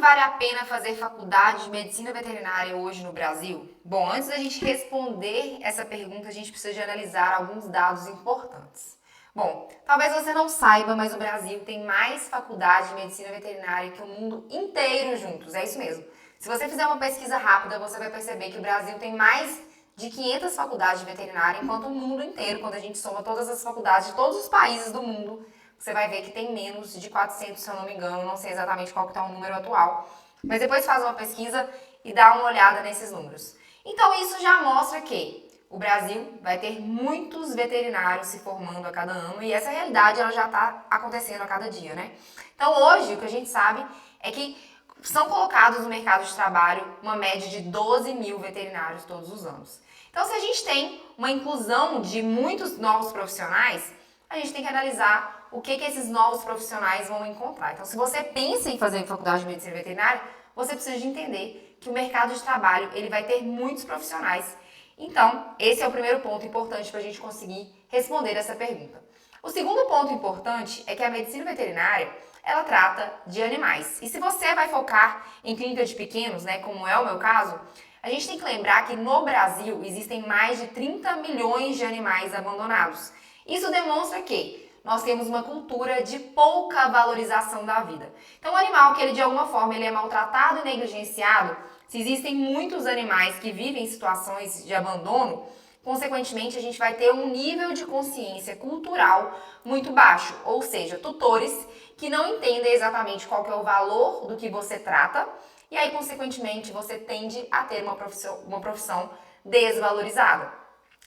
vale a pena fazer faculdade de medicina veterinária hoje no Brasil? Bom, antes da gente responder essa pergunta, a gente precisa de analisar alguns dados importantes. Bom, talvez você não saiba, mas o Brasil tem mais faculdade de medicina veterinária que o mundo inteiro juntos, é isso mesmo. Se você fizer uma pesquisa rápida, você vai perceber que o Brasil tem mais de 500 faculdades de veterinária, enquanto o mundo inteiro, quando a gente soma todas as faculdades de todos os países do mundo, você vai ver que tem menos de 400, se eu não me engano, não sei exatamente qual que está o número atual, mas depois faz uma pesquisa e dá uma olhada nesses números. Então isso já mostra que o Brasil vai ter muitos veterinários se formando a cada ano e essa realidade ela já está acontecendo a cada dia, né? Então hoje o que a gente sabe é que são colocados no mercado de trabalho uma média de 12 mil veterinários todos os anos. Então se a gente tem uma inclusão de muitos novos profissionais, a gente tem que analisar o que esses novos profissionais vão encontrar. Então se você pensa em fazer faculdade de medicina veterinária, você precisa de entender que o mercado de trabalho ele vai ter muitos profissionais. Então, esse é o primeiro ponto importante para a gente conseguir responder essa pergunta. O segundo ponto importante é que a medicina veterinária, ela trata de animais. E se você vai focar em clínica de pequenos, né, como é o meu caso, a gente tem que lembrar que no Brasil existem mais de 30 milhões de animais abandonados. Isso demonstra que nós temos uma cultura de pouca valorização da vida. Então, o animal que ele de alguma forma ele é maltratado e negligenciado, se existem muitos animais que vivem em situações de abandono, consequentemente a gente vai ter um nível de consciência cultural muito baixo, ou seja, tutores que não entendem exatamente qual que é o valor do que você trata e aí, consequentemente, você tende a ter uma profissão desvalorizada.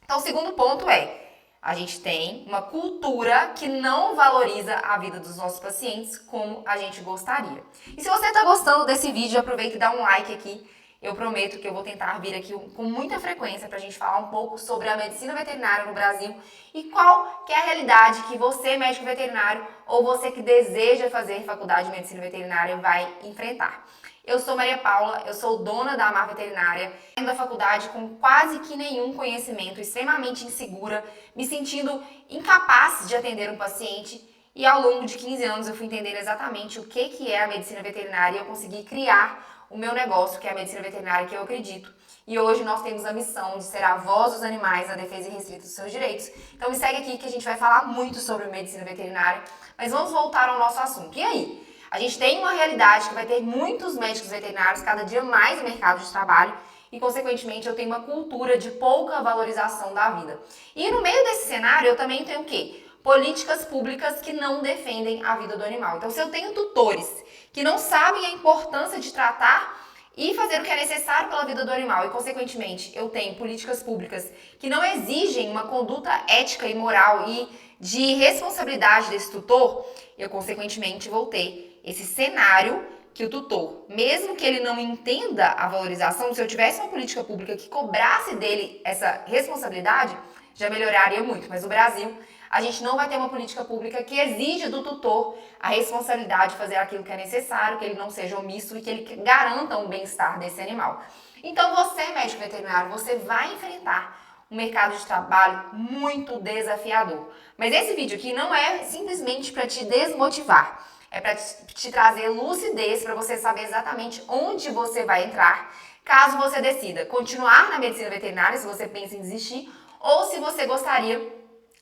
Então, o segundo ponto é, a gente tem uma cultura que não valoriza a vida dos nossos pacientes como a gente gostaria. E se você está gostando desse vídeo, aproveita e dá um like aqui. Eu prometo que eu vou tentar vir aqui com muita frequência para a gente falar um pouco sobre a medicina veterinária no Brasil e qual que é a realidade que você, médico veterinário, ou você que deseja fazer faculdade de medicina veterinária vai enfrentar. Eu sou Maria Paula, eu sou dona da Amar Veterinária, saindo da faculdade com quase que nenhum conhecimento, extremamente insegura, me sentindo incapaz de atender um paciente e ao longo de 15 anos eu fui entender exatamente o que é a medicina veterinária e eu consegui criar o meu negócio, que é a medicina veterinária que eu acredito. E hoje nós temos a missão de ser a voz dos animais na defesa irrestrita dos seus direitos. Então me segue aqui que a gente vai falar muito sobre medicina veterinária, mas vamos voltar ao nosso assunto. E aí? A gente tem uma realidade que vai ter muitos médicos veterinários cada dia mais no mercado de trabalho e, consequentemente, eu tenho uma cultura de pouca valorização da vida. E no meio desse cenário, eu também tenho o quê? Políticas públicas que não defendem a vida do animal. Então, se eu tenho tutores que não sabem a importância de tratar e fazer o que é necessário pela vida do animal e, consequentemente, eu tenho políticas públicas que não exigem uma conduta ética e moral e de responsabilidade desse tutor, eu, consequentemente, vou ter esse cenário que o tutor, mesmo que ele não entenda a valorização, se eu tivesse uma política pública que cobrasse dele essa responsabilidade, já melhoraria muito. Mas no Brasil, a gente não vai ter uma política pública que exige do tutor a responsabilidade de fazer aquilo que é necessário, que ele não seja omisso e que ele garanta um bem-estar desse animal. Então você, médico veterinário, você vai enfrentar um mercado de trabalho muito desafiador. Mas esse vídeo aqui não é simplesmente para te desmotivar. É para te trazer lucidez para você saber exatamente onde você vai entrar, caso você decida continuar na medicina veterinária, se você pensa em desistir, ou se você gostaria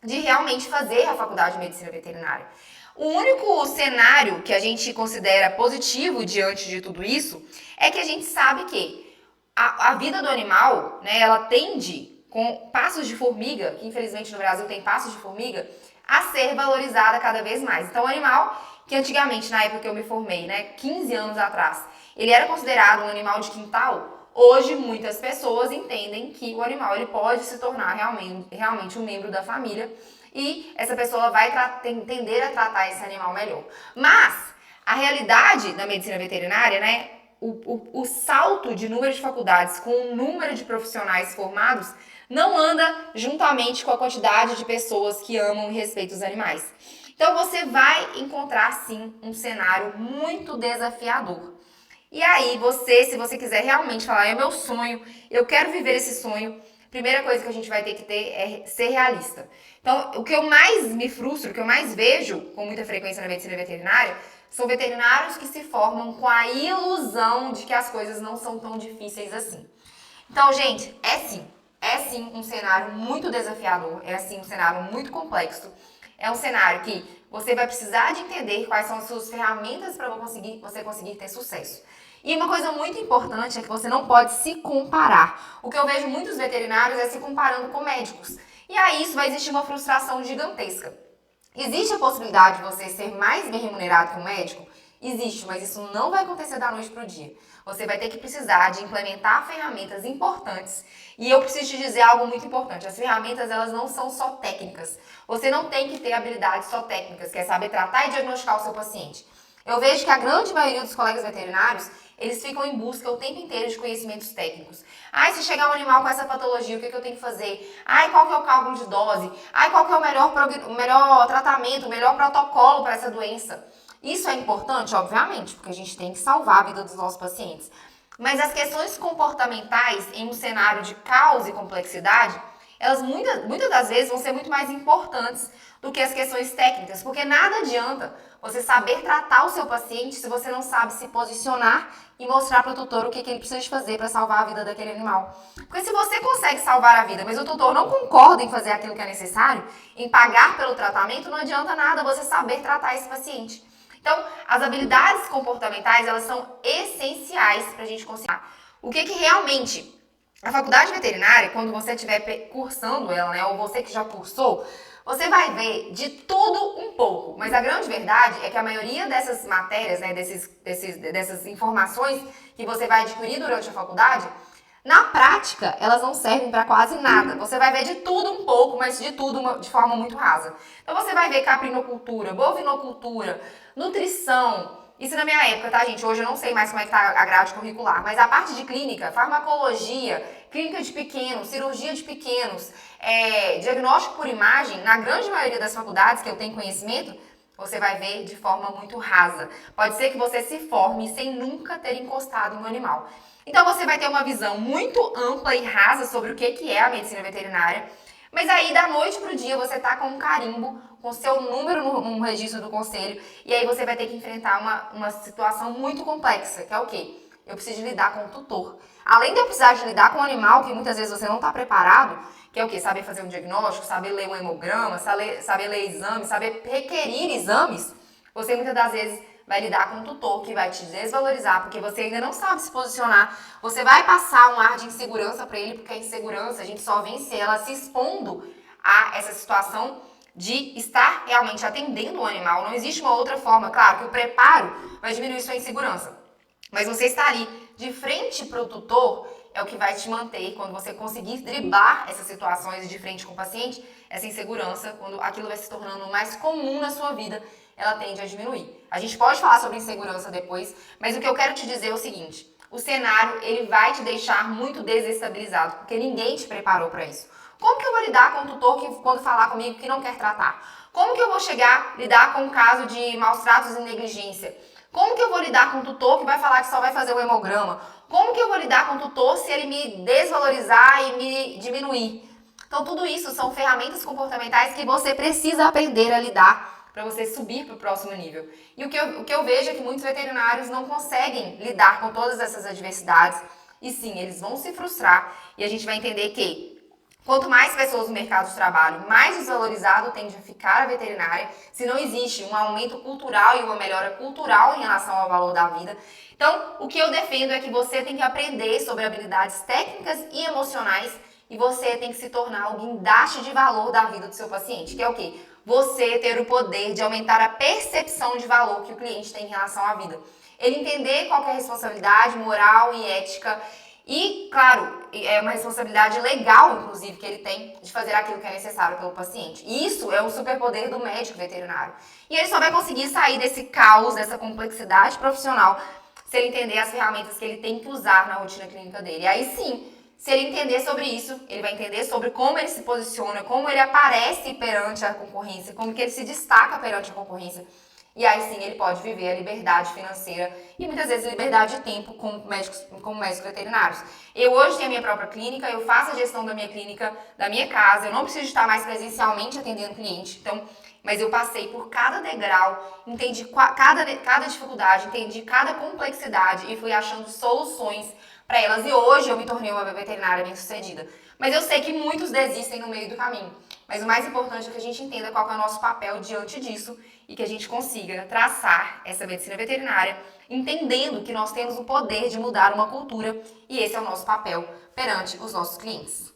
de realmente fazer a faculdade de medicina veterinária. O único cenário que a gente considera positivo diante de tudo isso é que a gente sabe que a vida do animal, né, ela tende, com passos de formiga, que infelizmente no Brasil tem passos de formiga, a ser valorizada cada vez mais. Então o animal que antigamente, na época que eu me formei, né, 15 anos atrás, ele era considerado um animal de quintal, hoje muitas pessoas entendem que o animal ele pode se tornar realmente um membro da família e essa pessoa vai tender a tratar esse animal melhor. Mas a realidade da medicina veterinária, né, o salto de número de faculdades com o número de profissionais formados não anda juntamente com a quantidade de pessoas que amam e respeitam os animais. Então você vai encontrar sim um cenário muito desafiador. E aí você, se você quiser realmente falar, é meu sonho, eu quero viver esse sonho, a primeira coisa que a gente vai ter que ter é ser realista. Então o que eu mais me frustro, o que eu mais vejo com muita frequência na medicina veterinária, São veterinários que se formam com a ilusão de que as coisas não são tão difíceis assim. Então, gente, é sim um cenário muito desafiador, é sim um cenário muito complexo. É um cenário que você vai precisar de entender quais são as suas ferramentas para você conseguir ter sucesso. E uma coisa muito importante é que você não pode se comparar. O que eu vejo muitos veterinários é se comparando com médicos. E aí isso vai existir uma frustração gigantesca. Existe a possibilidade de você ser mais bem remunerado que um médico? Existe, mas isso não vai acontecer da noite para o dia. Você vai ter que precisar de implementar ferramentas importantes. E eu preciso te dizer algo muito importante. As ferramentas, elas não são só técnicas. Você não tem que ter habilidades só técnicas, que é saber tratar e diagnosticar o seu paciente. Eu vejo que a grande maioria dos colegas veterinários, eles ficam em busca o tempo inteiro de conhecimentos técnicos. Ai, se chegar um animal com essa patologia, o que eu tenho que fazer? Ai, qual que é o cálculo de dose? Ai, qual que é o melhor tratamento, o melhor protocolo para essa doença? Isso é importante, obviamente, porque a gente tem que salvar a vida dos nossos pacientes. Mas as questões comportamentais em um cenário de caos e complexidade, elas muitas das vezes vão ser muito mais importantes do que as questões técnicas, porque nada adianta você saber tratar o seu paciente se você não sabe se posicionar e mostrar para o tutor o que ele precisa de fazer para salvar a vida daquele animal. Porque se você consegue salvar a vida, mas o tutor não concorda em fazer aquilo que é necessário, em pagar pelo tratamento, não adianta nada você saber tratar esse paciente. Então, as habilidades comportamentais, elas são essenciais para a gente conseguir. O que realmente a faculdade veterinária, quando você estiver cursando ela, né, ou você que já cursou, você vai ver de tudo um pouco. Mas a grande verdade é que a maioria dessas matérias, né, dessas informações que você vai adquirir durante a faculdade, na prática, elas não servem para quase nada. Você vai ver de tudo um pouco, mas de tudo de forma muito rasa. Então você vai ver caprinocultura, bovinocultura, nutrição. Isso na minha época, tá, gente? Hoje eu não sei mais como é que tá a grade curricular, mas a parte de clínica, farmacologia, clínica de pequenos, cirurgia de pequenos, diagnóstico por imagem, na grande maioria das faculdades que eu tenho conhecimento, você vai ver de forma muito rasa. Pode ser que você se forme sem nunca ter encostado em um animal. Então você vai ter uma visão muito ampla e rasa sobre o que é a medicina veterinária, mas aí da noite pro dia você tá com um carimbo, com seu número no registro do conselho, e aí você vai ter que enfrentar uma situação muito complexa, que é o quê? Eu preciso lidar com o tutor. Além de eu precisar de lidar com o animal, que muitas vezes você não está preparado, que é o quê? Saber fazer um diagnóstico, saber ler um hemograma, saber ler exames, saber requerir exames, você muitas das vezes vai lidar com um tutor que vai te desvalorizar, porque você ainda não sabe se posicionar. Você vai passar um ar de insegurança para ele, porque a insegurança a gente só vence ela se expondo a essa situação de estar realmente atendendo o animal. Não existe uma outra forma. Claro que o preparo vai diminuir sua insegurança, mas você estar ali de frente para o tutor é o que vai te manter. Quando você conseguir driblar essas situações de frente com o paciente, essa insegurança, quando aquilo vai se tornando mais comum na sua vida, ela tende a diminuir. A gente pode falar sobre insegurança depois, mas o que eu quero te dizer é o seguinte: o cenário ele vai te deixar muito desestabilizado, porque ninguém te preparou para isso. Como que eu vou lidar com o tutor que, quando falar comigo, que não quer tratar? Como que eu vou lidar com um caso de maus tratos e negligência? Como que eu vou lidar com o tutor que vai falar que só vai fazer o hemograma? Como que eu vou lidar com o tutor se ele me desvalorizar e me diminuir? Então, tudo isso são ferramentas comportamentais que você precisa aprender a lidar para você subir para o próximo nível. E o que eu vejo é que muitos veterinários não conseguem lidar com todas essas adversidades. E sim, eles vão se frustrar. E a gente vai entender que quanto mais pessoas no mercado de trabalho, mais desvalorizado tende a ficar a veterinária, se não existe um aumento cultural e uma melhora cultural em relação ao valor da vida. Então, o que eu defendo é que você tem que aprender sobre habilidades técnicas e emocionais e você tem que se tornar o guindaste de valor da vida do seu paciente, que é o quê? Você ter o poder de aumentar a percepção de valor que o cliente tem em relação à vida. Ele entender qual que é a responsabilidade moral e ética e, claro, é uma responsabilidade legal, inclusive, que ele tem de fazer aquilo que é necessário pelo paciente. E isso é um superpoder do médico veterinário. E ele só vai conseguir sair desse caos, dessa complexidade profissional, se ele entender as ferramentas que ele tem que usar na rotina clínica dele. E aí sim, se ele entender sobre isso, ele vai entender sobre como ele se posiciona, como ele aparece perante a concorrência, como que ele se destaca perante a concorrência. E aí sim ele pode viver a liberdade financeira e muitas vezes liberdade de tempo como médicos veterinários. Eu hoje tenho a minha própria clínica, eu faço a gestão da minha clínica, da minha casa, eu não preciso estar mais presencialmente atendendo cliente. Então, mas eu passei por cada degrau, entendi cada dificuldade, entendi cada complexidade e fui achando soluções para elas. E hoje eu me tornei uma veterinária bem-sucedida. Mas eu sei que muitos desistem no meio do caminho. Mas o mais importante é que a gente entenda qual é o nosso papel diante disso e que a gente consiga traçar essa medicina veterinária, entendendo que nós temos o poder de mudar uma cultura e esse é o nosso papel perante os nossos clientes.